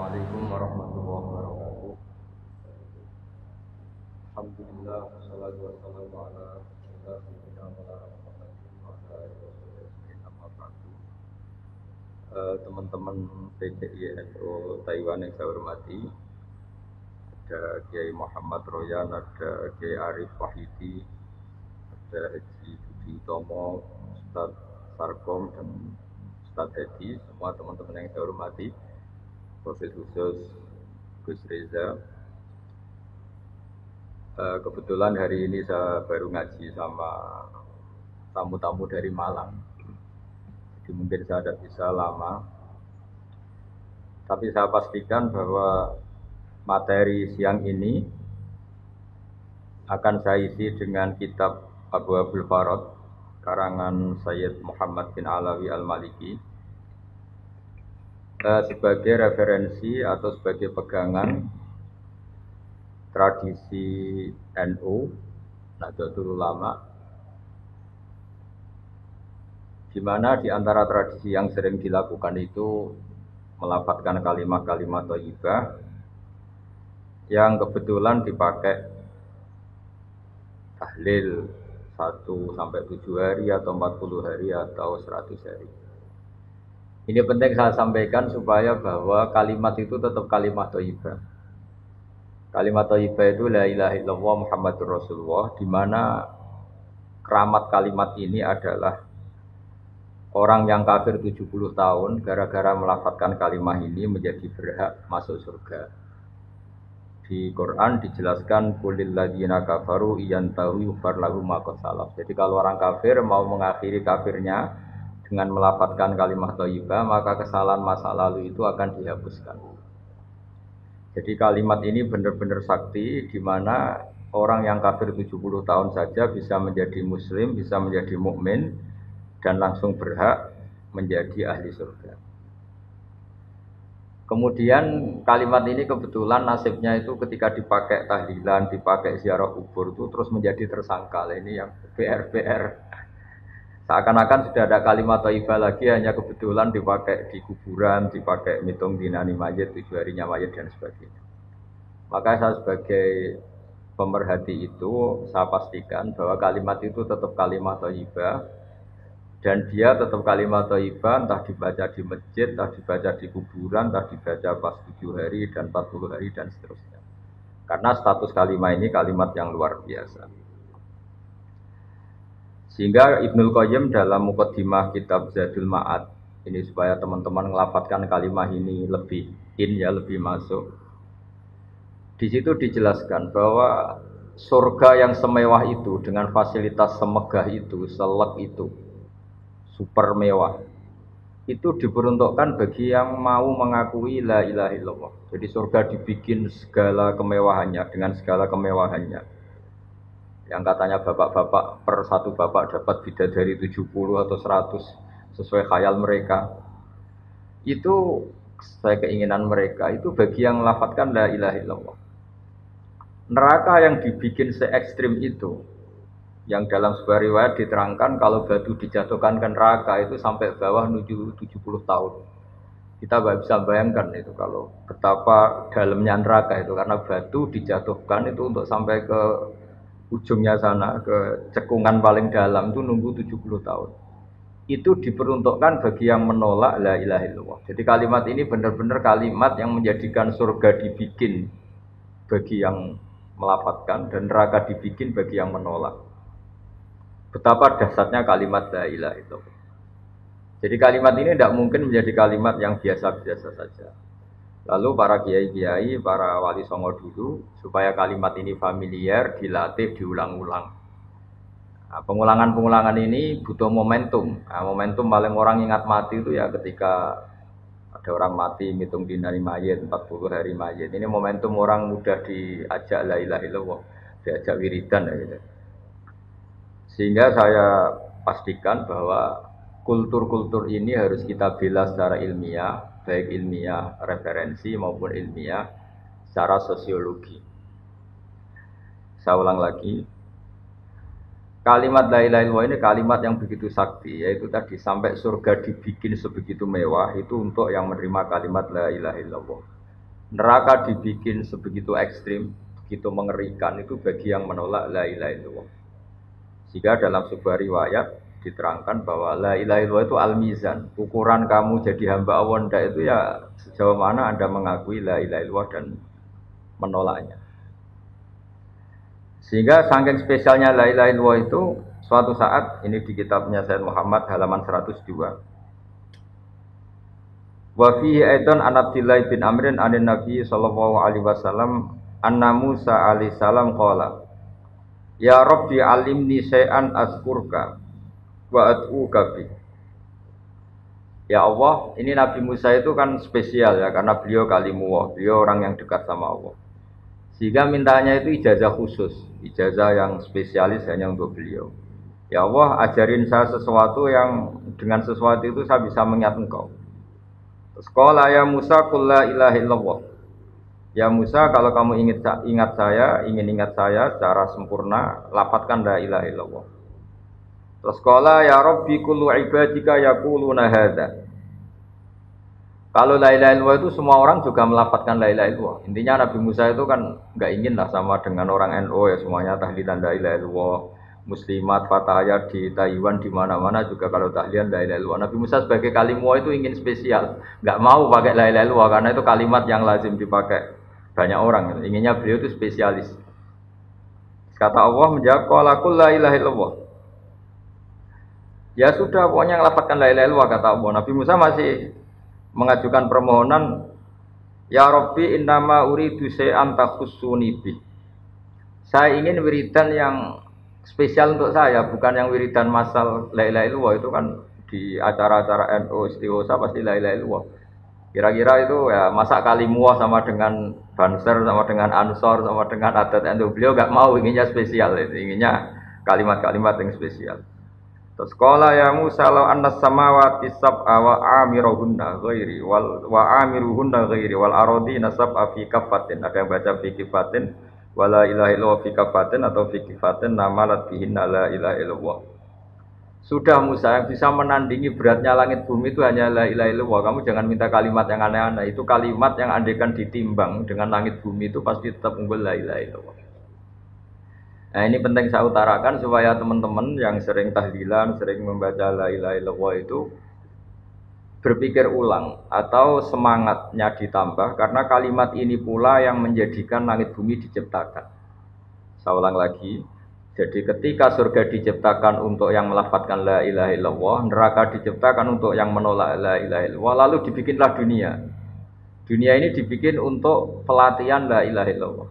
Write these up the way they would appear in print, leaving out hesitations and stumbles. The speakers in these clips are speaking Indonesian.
Assalamualaikum warahmatullahi wabarakatuh. Alhamdulillah wassalatu wassalamu ala sayyidina Muhammadin wa ala alihi wasallam. Amma ba'du. Teman-teman PCI NU Taiwan yang saya hormati, ada Kiai Muhammad Royan, ada Kiai Arif Wahidi, ada Haji Budi Tomo, Ustaz Sarkom dan Ustaz Hedi, semua teman-teman yang saya hormati. Profil khusus Gus Reza. Kebetulan hari ini saya baru ngaji sama tamu-tamu dari Malang. Jadi mungkin saya tidak bisa lama. Tapi saya pastikan bahwa materi siang ini akan saya isi dengan kitab Abu Abdul Farad karangan Sayyid Muhammad bin Alawi Al-Maliki. Sebagai referensi atau sebagai pegangan tradisi NU Nahdlatul Ulama, di mana di antara tradisi yang sering dilakukan itu melafadzkan kalimat-kalimat thayyibah yang kebetulan dipakai tahlil 1 sampai 7 hari atau 40 hari atau 100 hari. Ini penting saya sampaikan supaya bahwa kalimat itu tetap kalimat thayyibah. Kalimat thayyibah itu la ilaha illallah Muhammadur Rasulullah, di mana keramat kalimat ini adalah orang yang kafir 70 tahun gara-gara melafadzkan kalimat ini menjadi berhak masuk surga. Di Quran dijelaskan qulil ladzina kafaru iyantahu yufar lahum ma qad salaf. Jadi kalau orang kafir mau mengakhiri kafirnya dengan melafadzkan kalimat thayyibah, maka kesalahan masa lalu itu akan dihapuskan. Jadi kalimat ini benar-benar sakti, di mana orang yang kafir 70 tahun saja bisa menjadi muslim, bisa menjadi mukmin dan langsung berhak menjadi ahli surga. Kemudian kalimat ini kebetulan nasibnya itu ketika dipakai tahlilan, dipakai ziarah kubur itu terus menjadi tersangkal. Ini yang PR. Seakan-akan sudah ada kalimat thayyibah lagi, hanya kebetulan dipakai di kuburan, dipakai mitung dinani mayit, 7 harinya mayit dan sebagainya. Maka saya sebagai pemerhati itu, saya pastikan bahwa kalimat itu tetap kalimat thayyibah, dan dia tetap kalimat thayyibah, entah dibaca di masjid, entah dibaca di kuburan, entah dibaca pas 7 hari dan 40 hari dan seterusnya. Karena status kalimat ini kalimat yang luar biasa. Sehingga Ibnul Qayyim dalam muqaddimah kitab Zadul Ma'ad, ini supaya teman-teman ngelafadzkan kalimat ini lebih lebih masuk. Di situ dijelaskan bahwa surga yang semewah itu dengan fasilitas semegah itu, selek itu, super mewah, itu diperuntukkan bagi yang mau mengakui la ilaha illallah. Jadi surga dibikin segala kemewahannya, dengan segala kemewahannya. Yang katanya bapak-bapak per satu bapak dapat bidadari 70 atau 100 sesuai khayal mereka. Itu sesuai keinginan mereka, itu bagi yang melafadzkan la ilaha illallah. Neraka yang dibikin se-ekstrim itu, yang dalam sebuah riwayat diterangkan kalau batu dijatuhkan ke neraka itu sampai bawah menuju 70 tahun. Kita nggak bisa bayangkan itu kalau betapa dalamnya neraka itu, karena batu dijatuhkan itu untuk sampai ke ujungnya sana, ke cekungan paling dalam itu nunggu 70 tahun. Itu diperuntukkan bagi yang menolak la ilaha illallah. Jadi kalimat ini benar-benar kalimat yang menjadikan surga dibikin bagi yang melafadzkan dan neraka dibikin bagi yang menolak. Betapa dahsyatnya kalimat la ilaha illallah. Jadi kalimat ini tidak mungkin menjadi kalimat yang biasa-biasa saja. Lalu para kiai-kiai, para wali songo dulu, supaya kalimat ini familiar, dilatih, diulang-ulang. Nah, pengulangan-pengulangan ini butuh momentum. Nah, momentum paling orang ingat mati itu ya ketika ada orang mati, ngitung dinari mayit, 40 hari mayit. Ini momentum orang mudah diajak la ilaha illallah, diajak wiridan. Ya. Sehingga saya pastikan bahwa kultur-kultur ini harus kita bela secara ilmiah, baik ilmiah referensi maupun ilmiah secara sosiologi. Saya ulang lagi, kalimat la ilaha illallah ini kalimat yang begitu sakti, yaitu tadi sampai surga dibikin sebegitu mewah itu untuk yang menerima kalimat la ilaha illallah. Neraka dibikin sebegitu ekstrim, begitu mengerikan itu bagi yang menolak la ilaha illallah. Jika dalam sebuah riwayat diterangkan bahwa la ilaha illallah itu al-mizan, ukuran kamu jadi hamba Allah ndak itu ya sejauh mana Anda mengakui la ilaha illallah dan menolaknya. Sehingga saking spesialnya la ilaha illallah itu suatu saat ini di kitabnya Sayyid Muhammad halaman 102. Wa fihi aidan an Abdillah bin Amrin anin Nabi sallallahu alaihi wasallam anna Musa alaihi salam qala ya Rabbi alimni syai'an azkurka wa ad'uka bi. Ya Allah, ini Nabi Musa itu kan spesial ya karena beliau kalimullah, beliau orang yang dekat sama Allah. Sehingga mintanya itu ijazah khusus, ijazah yang spesialis hanya untuk beliau. Ya Allah, ajarin saya sesuatu yang dengan sesuatu itu saya bisa mengingat Engkau. Terus qala ya Musa qul la ilaha illallah. Ya Musa, kalau kamu ingin ingat saya secara sempurna, lafadzkan la ilaha illallah. Terus qala ya Rabbi kullu ibadika yaquluna hadza. Kalau la ilaha illallah itu semua orang juga melafadzkan la ilaha illallah. Intinya Nabi Musa itu kan enggak ingin lah sama dengan orang NU ya semuanya tahlilan la ilaha illallah. Muslimat fataya di Taiwan di mana-mana juga kalau tahlilan la ilaha illallah. Nabi Musa sebagai kalimullah itu ingin spesial, enggak mau pakai la ilaha illallah karena itu kalimat yang lazim dipakai banyak orang. Inginnya beliau itu spesialis. Kata Allah menjawab qala qul la ilaha illallah. Ya sudah, pokoknya ngelafadzkan la ilaha illallah kata Allah. Nabi Musa masih mengajukan permohonan, ya Rabbi innama uridu syai'an takhussuni bi. Saya ingin wiridan yang spesial untuk saya, bukan yang wiridan masal la ilaha illallah itu kan di acara-acara NU istighosah pasti la ilaha illallah. Kira-kira itu ya masa kalimullah sama dengan Banser sama dengan Ansor sama dengan adat NU. Beliau enggak mau, inginnya spesial, inginnya kalimat-kalimat yang spesial. Terus qala ya Musa law annas samawati sab'a wa amiruhunna ghairi wa amiruhunna ghairi wal aradina sab'a fi kafatin. Ada yang baca fi kafatin wala ilaha illallah fi kafatin atau fi kafatin namalat bihinna la ilaha illallah. Sudah Musa, yang bisa menandingi beratnya langit bumi itu hanya la ilaha illallah. Kamu jangan minta kalimat yang aneh-aneh. Itu kalimat yang andaikan ditimbang dengan langit bumi itu pasti tetap unggul la ilaha illallah. Nah ini penting saya utarakan supaya teman-teman yang sering tahlilan, sering membaca la ilaha illallah itu berpikir ulang atau semangatnya ditambah karena kalimat ini pula yang menjadikan langit bumi diciptakan. Saya ulang lagi, jadi ketika surga diciptakan untuk yang melafadzkan la ilaha illallah, neraka diciptakan untuk yang menolak la ilaha illallah, lalu dibikinlah dunia. Dunia ini dibikin untuk pelatihan la ilaha illallah.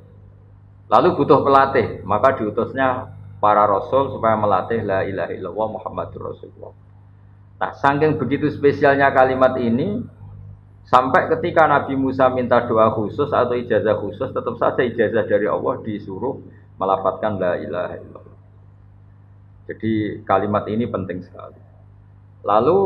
Lalu butuh pelatih, maka diutusnya para rasul supaya melatih la ilaha illallah Muhammadur Rasulullah. Nah, saking begitu spesialnya kalimat ini, sampai ketika Nabi Musa minta doa khusus atau ijazah khusus, tetap saja ijazah dari Allah disuruh melafadzkan la ilaha illallah. Jadi kalimat ini penting sekali. Lalu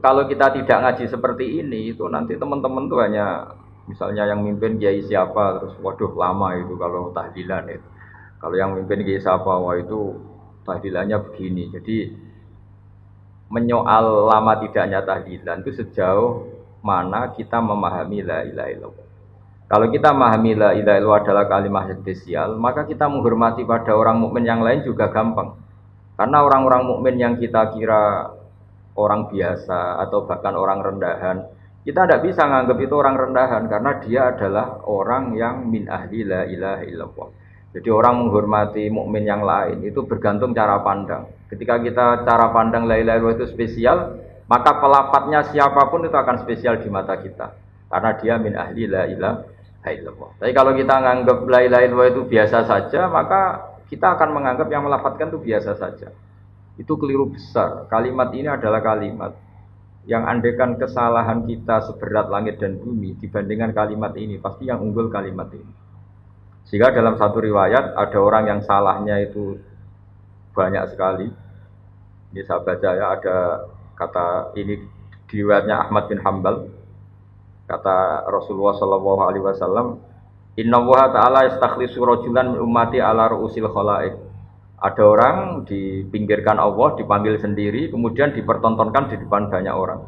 kalau kita tidak ngaji seperti ini, itu nanti teman-teman tuh hanya misalnya yang mimpin kiai siapa, terus waduh lama itu kalau tahlilan itu. Kalau yang mimpin kiai siapa, wah itu tahlilannya begini. Jadi menyoal lama tidaknya tahlilan itu sejauh mana kita memahami la ilaha illallah. Kalau kita memahami la ilaha illallah adalah kalimat spesial, maka kita menghormati pada orang mukmin yang lain juga gampang. Karena orang-orang mukmin yang kita kira orang biasa atau bahkan orang rendahan, kita tidak bisa menganggap itu orang rendahan karena dia adalah orang yang min ahli la ilaha illallah. Jadi orang menghormati mukmin yang lain itu bergantung cara pandang. Ketika kita cara pandang la ilaha illallah itu spesial, maka pelafadznya siapapun itu akan spesial di mata kita karena dia min ahli la ilaha illallah. Tapi kalau kita menganggap la ilaha illallah itu biasa saja, maka kita akan menganggap yang melafadzkan itu biasa saja. Itu keliru besar. Kalimat ini adalah kalimat yang andaikan kesalahan kita seberat langit dan bumi dibandingkan kalimat ini, pasti yang unggul kalimat ini. Sehingga dalam satu riwayat ada orang yang salahnya itu banyak sekali. Ini saya baca ya, ada kata ini di riwayatnya Ahmad bin Hambal. Kata Rasulullah sallallahu alaihi wasallam, "Innallaha ta'ala yastakhlisu rajulan min ummati ala ru'usil khalaiq." Ada orang dipinggirkan Allah, dipanggil sendiri, kemudian dipertontonkan di depan banyak orang.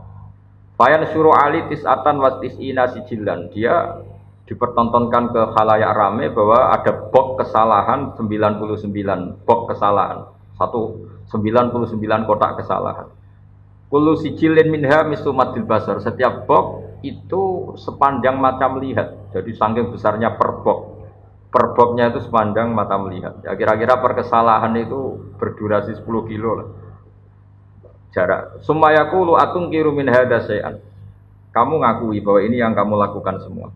Fayan suruh ali tis'atan wa tis'ina sijilan. Dia dipertontonkan ke khalayak rame bahwa ada box kesalahan 99 box kesalahan. 99 kotak kesalahan. Kullu sijilin minha misumatil basar. Setiap box itu sepanjang mata melihat. Jadi saking besarnya per box. Per boxnya itu sepanjang mata melihat. Ya, kira-kira per kesalahan itu berdurasi 10 kilo lah. Jarak. Sumayaqulu atunkiru min hadza syai'an. Kamu ngakui bahwa ini yang kamu lakukan semua.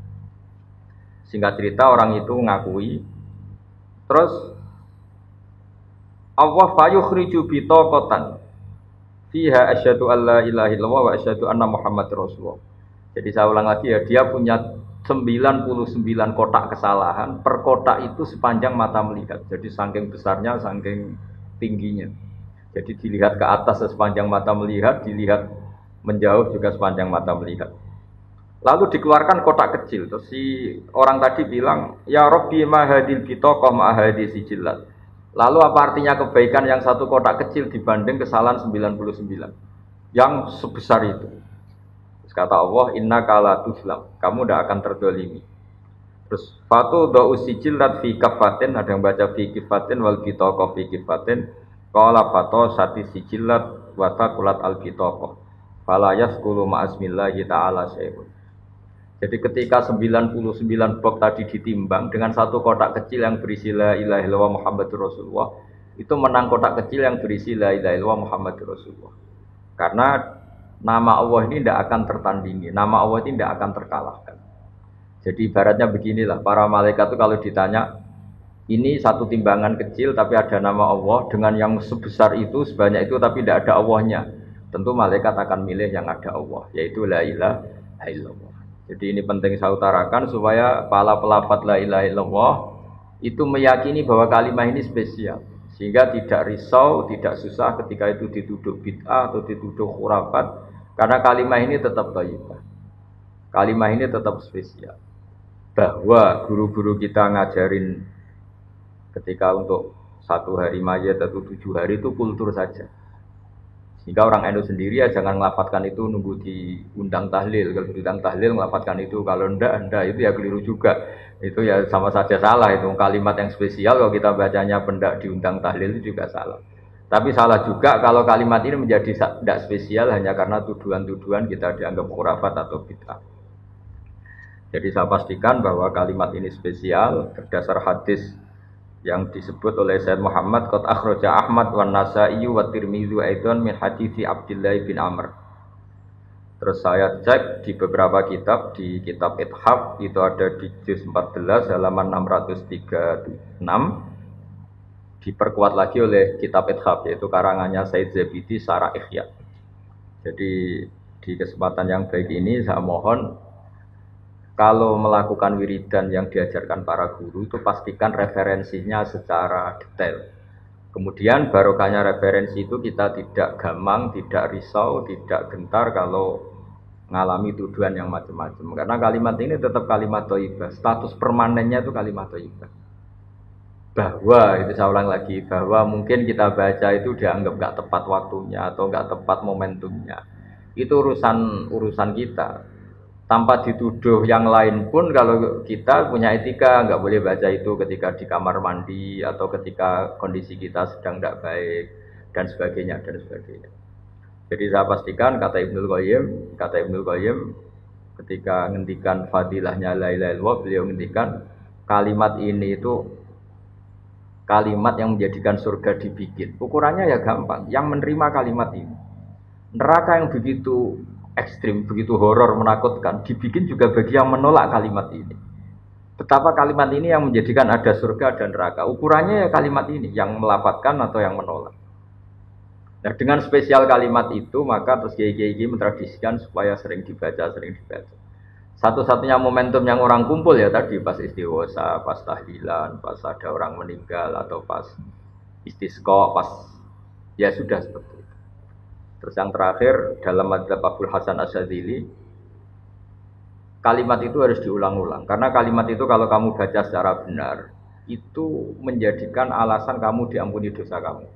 Singkat cerita orang itu ngakui. Terus Allah fayukhriju bitaqatan fiha asyhadu alla ilaha illallah wa asyhadu anna muhammadar rasulullah. Jadi saya ulang lagi ya, dia punya 99 kotak kesalahan, per kotak itu sepanjang mata melihat. Jadi saking besarnya, saking tingginya. Jadi dilihat ke atas sepanjang mata melihat, dilihat menjauh juga sepanjang mata melihat. Lalu dikeluarkan kotak kecil. Terus si orang tadi bilang, "Ya Rabbi ma hadil bitaqah ma hadis sijillat." Lalu apa artinya kebaikan yang satu kotak kecil dibanding kesalahan 99 yang sebesar itu? Terus kata Allah, "Innaka la tuzlam." Kamu tidak akan terdolimi. Terus fatu da'u sijillat fi kafatin, ada yang baca fi kifatin wal bitaqah fi kifatin. Qala fato sati sijillat wa taqulat al bitaqah. Fala yasqulu ma'asmillahi ta'ala syai'un. Jadi ketika 99 box tadi ditimbang dengan satu kotak kecil yang berisi la ilaha illallah Muhammadur Rasulullah, itu menang kotak kecil yang berisi la ilaha illallah Muhammadur Rasulullah. Karena nama Allah ini tidak akan tertandingi, nama Allah ini tidak akan terkalahkan. Jadi ibaratnya beginilah, para malaikat itu kalau ditanya, ini satu timbangan kecil tapi ada nama Allah, dengan yang sebesar itu, sebanyak itu tapi tidak ada Allahnya. Tentu malaikat akan milih yang ada Allah, yaitu la ilaha illallah. Jadi ini penting saya utarakan supaya para pelafaz la ilaha illallah itu meyakini bahwa kalimat ini spesial. Sehingga tidak risau, tidak susah ketika itu dituduh bid'ah atau dituduh khurafat. Karena kalimat ini tetap thayyibah. Kalimat ini tetap spesial. Bahwa guru-guru kita ngajarin ketika untuk 1 hari mayat atau 7 hari itu kultur saja. Sehingga orang NU sendiri ya jangan melafatkan itu nunggu diundang tahlil. Kalau diundang tahlil melafatkan itu, kalau ndak itu ya keliru juga. Itu ya sama saja salah, itu kalimat yang spesial kalau kita bacanya pendak diundang tahlil itu juga salah. Tapi salah juga kalau kalimat ini menjadi tidak spesial hanya karena tuduhan-tuduhan kita dianggap khurafat atau bid'ah. Jadi saya pastikan bahwa kalimat ini spesial berdasar hadis yang disebut oleh Sayyid Muhammad qad akhraja Ahmad wan Nasa'i wa Tirmidzi aidan min hadithi Abdullah bin Amr. Terus saya cek di beberapa kitab, di kitab Ithaf itu ada di juz 14 halaman 636, diperkuat lagi oleh kitab Ithaf yaitu karangannya Said Zabidi Syarah Ihya. Jadi di kesempatan yang baik ini saya mohon kalau melakukan wiridan yang diajarkan para guru itu pastikan referensinya secara detail. Kemudian barokahnya referensi itu kita tidak gamang, tidak risau, tidak gentar kalau mengalami tuduhan yang macam-macam. Karena kalimat ini tetap kalimat thayyibah. Status permanennya itu kalimat thayyibah. Bahwa, itu saya ulang lagi, bahwa mungkin kita baca itu dianggap nggak tepat waktunya atau nggak tepat momentumnya. Itu urusan kita. Tanpa dituduh yang lain pun kalau kita punya etika nggak boleh baca itu ketika di kamar mandi atau ketika kondisi kita sedang tidak baik dan sebagainya dan sebagainya. Jadi saya pastikan kata Ibnul Qayyim ketika ngendikan fadilahnya la ilaha illallah, beliau ngendikan kalimat ini itu kalimat yang menjadikan surga dibikin. Ukurannya ya gampang, yang menerima kalimat ini. Neraka yang begitu ekstrim, begitu horor, menakutkan, dibikin juga bagi yang menolak kalimat ini. Betapa kalimat ini yang menjadikan ada surga dan neraka. Ukurannya ya kalimat ini, yang melafadzkan atau yang menolak. Nah dengan spesial kalimat itu, maka terus kiai-kiai mentradisikan supaya sering dibaca. Satu-satunya momentum yang orang kumpul ya tadi, pas istighosa, pas tahlilan, pas ada orang meninggal, atau pas istisqa, pas ya sudah seperti itu. Terus yang terakhir dalam madzhab Abul Hasan Asyadzili, kalimat itu harus diulang-ulang. Karena kalimat itu kalau kamu baca secara benar, itu menjadikan alasan kamu diampuni dosa kamu.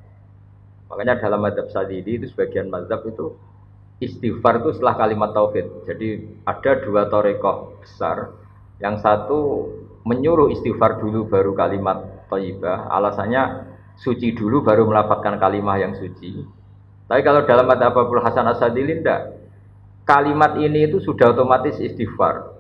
Makanya dalam madzhab Asyadzili itu sebagian madzhab itu istighfar itu setelah kalimat tauhid. Jadi ada 2 thariqah besar Yang satu menyuruh istighfar dulu baru kalimat thayyibah. Alasannya suci dulu baru melafalkan kalimat yang suci. Tapi kalau dalam madzhab Abul Hasan Asyadzili tidak. Kalimat ini itu sudah otomatis istighfar.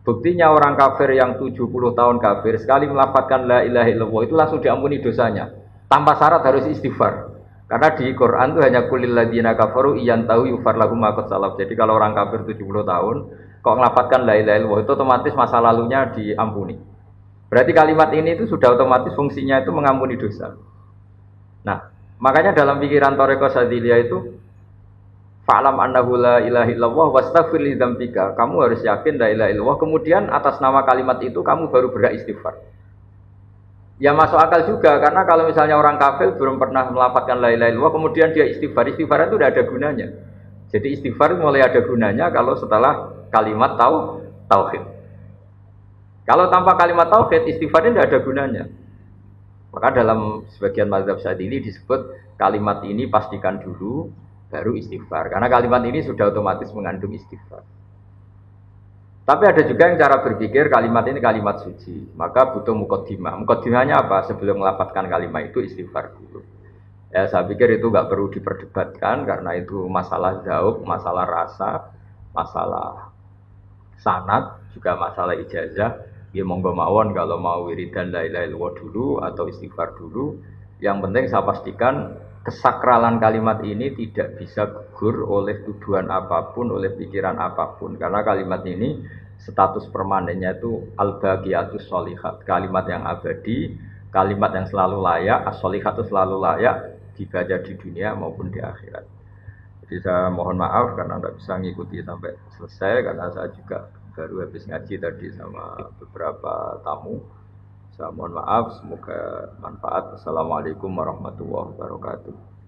Buktinya orang kafir yang 70 tahun kafir sekali melafalkan la ilaha illallah itu langsung diampuni dosanya. Tanpa syarat harus istighfar. Karena di Quran itu hanya kulil ladzina kafaru iyantahu yufar lahum ma qad salaf. Jadi kalau orang kafir 70 tahun kok melafalkan la ilaha illallah itu otomatis masa lalunya diampuni. Berarti kalimat ini itu sudah otomatis fungsinya itu mengampuni dosa. Nah, makanya dalam pikiran Thariqah Syadziliyah itu fa'lam annahu la ilaha illallah wastaghfir li dzambika. Kamu harus yakin la ilaha illallah, kemudian atas nama kalimat itu kamu baru berhak istighfar. Ya masuk akal juga, karena kalau misalnya orang kafir belum pernah melafalkan la ilaha illallah, kemudian dia istighfar itu tidak ada gunanya. Jadi istighfar mulai ada gunanya kalau setelah kalimat tauhid. Kalau tanpa kalimat tauhid, istighfar tidak ada gunanya. Maka dalam sebagian mazhab Syadzili disebut kalimat ini pastikan dulu baru istighfar. Karena kalimat ini sudah otomatis mengandung istighfar. Tapi ada juga yang cara berpikir kalimat ini kalimat suci. Maka butuh muqaddimah. Muqaddimahnya apa? Sebelum melafalkan kalimat itu istighfar dulu. Ya saya pikir itu nggak perlu diperdebatkan karena itu masalah dzauq, masalah rasa, masalah sanad, juga masalah ijazah. Ya monggo mawon kalau mau wiridan la ilaha illallah dulu atau istighfar dulu. Yang penting saya pastikan kesakralan kalimat ini tidak bisa gugur oleh tuduhan apapun, oleh pikiran apapun. Karena kalimat ini status permanennya itu al-baqiyatus sholihat, kalimat yang abadi, kalimat yang selalu layak, as-sholihat itu selalu layak dibaca di dunia maupun di akhirat. Jadi saya mohon maaf karena tidak bisa ngikuti sampai selesai karena saya juga baru habis ngaji tadi sama beberapa tamu. Saya mohon maaf, semoga manfaat. Assalamualaikum warahmatullahi wabarakatuh.